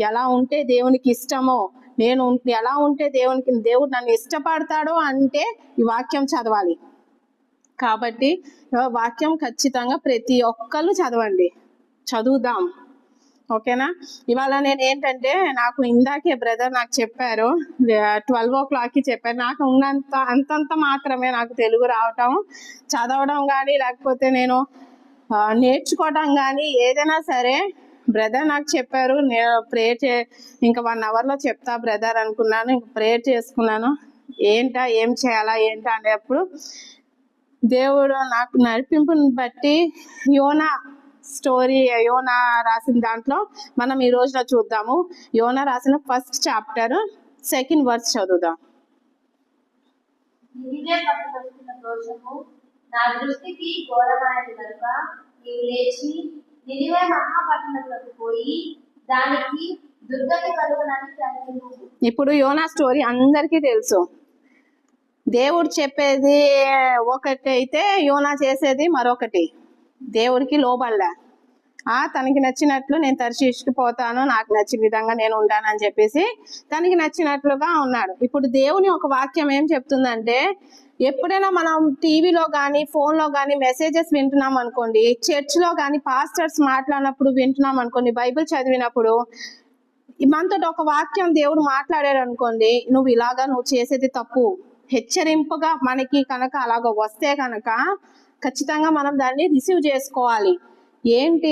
ఎలా ఉంటే దేవునికి ఇష్టమో, నేను ఎలా ఉంటే దేవుడు నన్ను ఇష్టపడతాడో అంటే ఈ వాక్యం చదవాలి. కాబట్టి వాక్యం ఖచ్చితంగా ప్రతి ఒక్కళ్ళు చదవండి, చదువుదాం. ఓకేనా? ఇవాళ నేను ఏంటంటే, నాకు ఇందాకే బ్రదర్ నాకు చెప్పారు, 12 o'clockకి చెప్పారు. నాకు ఉన్నంత అంతంత మాత్రమే నాకు తెలుగు రావటం, చదవడం కానీ లేకపోతే నేను నేర్చుకోవడం కానీ ఏదైనా సరే బ్రదర్ నాకు చెప్పారు. నేను ప్రేయర్ ఇంకా 1 hourలో చెప్తా బ్రదర్ అనుకున్నాను. ఇంక ప్రేయర్ చేసుకున్నాను. ఏం చేయాలా ఏంటా అనేప్పుడు దేవుడు నాకు నడిపింపుని బట్టి యోనా రాసిన దాంట్లో మనం ఈ రోజున చూద్దాము. యోనా రాసిన 1st chapter 2nd verse చదువుదాం. నా దృష్టికి ఘోరమైనది కనుక నీవు లేచి నినివే మహాపట్టణములకు పోయి దానికి దుర్గతి కలుగునని ప్రకటించు. ఇప్పుడు యోనా స్టోరీ అందరికీ తెలుసు. దేవుడు చెప్పేది ఒకటి అయితే యోనా చేసేది మరొకటి. దేవుడికి లోబడలే. తనకి నచ్చినట్లు నేను తర్షీషుకి పోతాను, నాకు నచ్చిన విధంగా నేను ఉంటానని చెప్పేసి తనకి నచ్చినట్లుగా ఉన్నాడు. ఇప్పుడు దేవుని ఒక వాక్యం ఏం చెప్తుందంటే, ఎప్పుడైనా మనం టీవీలో కానీ ఫోన్లో కానీ మెసేజెస్ వింటున్నాం అనుకోండి, చర్చ్లో కానీ పాస్టర్స్ మాట్లాడినప్పుడు వింటున్నాం అనుకోండి, బైబిల్ చదివినప్పుడు మనతో ఒక వాక్యం దేవుడు మాట్లాడాడు అనుకోండి, నువ్వు చేసేది తప్పు, హెచ్చరింపుగా మనకి కనుక అలాగ వస్తే కనుక ఖచ్చితంగా మనం దాన్ని రిసీవ్ చేసుకోవాలి. ఏంటి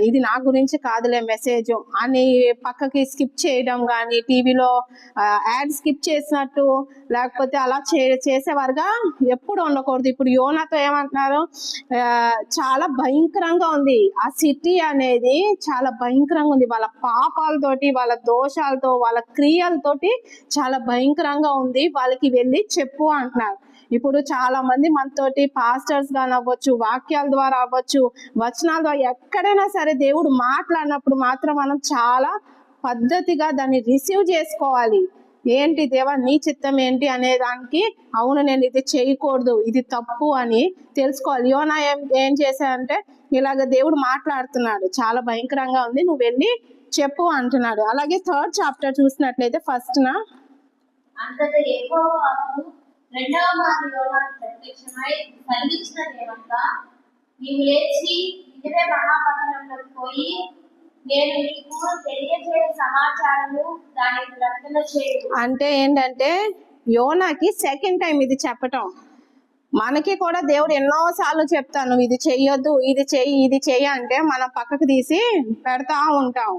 ఇది నా గురించి కాదులే మెసేజ్ అని పక్కకి స్కిప్ చేయడం కానీ, టీవీలో యాడ్ స్కిప్ చేసినట్టు లేకపోతే అలా చేసేవారుగా ఎప్పుడు ఉండకూడదు. ఇప్పుడు యోనాతో ఏమంటున్నారు, చాలా భయంకరంగా ఉంది ఆ సిటీ అనేది, చాలా భయంకరంగా ఉంది. వాళ్ళ పాపాలతోటి, వాళ్ళ దోషాలతో, వాళ్ళ క్రియలతోటి చాలా భయంకరంగా ఉంది, వాళ్ళకి వెళ్ళి చెప్పు అంటున్నారు. ఇప్పుడు చాలా మంది మనతోటి పాస్టర్స్ గాని అవ్వచ్చు, వాక్యాల ద్వారా అవ్వచ్చు, వచనాల ద్వారా ఎక్కడైనా సరే దేవుడు మాట్లాడినప్పుడు మాత్రం మనం చాలా పద్ధతిగా దాన్ని రిసీవ్ చేసుకోవాలి. ఏంటి దేవా నీ చిత్తం ఏంటి అనే దానికి, అవును నేను ఇది చేయకూడదు, ఇది తప్పు అని తెలుసుకోవాలి. యోనా ఏం చేశాడంటే, ఇలాగ దేవుడు మాట్లాడుతున్నాడు, చాలా భయంకరంగా ఉంది, నువ్వు వెళ్ళి చెప్పు అంటున్నాడు. అలాగే 3rd chapter చూసినట్లయితే రెండవ మారు యోనాకు ప్రత్యక్షమై కలిగించినదేమనగా, నీవు లేచి నినివే మహాపట్టణంలోకి పోయి నేను నీకు తెలియజేయ సమాచారము దానికి ప్రకటన చేయు. అంటే ఏంటంటే, యోనాకి 2nd time ఇది చెప్పటం. మనకి కూడా దేవుడు ఎన్నోసార్లు చెప్తాను ఇది చెయ్యొద్దు, ఇది చెయ్యి అంటే మనం పక్కకు తీసి పెడతా ఉంటాం.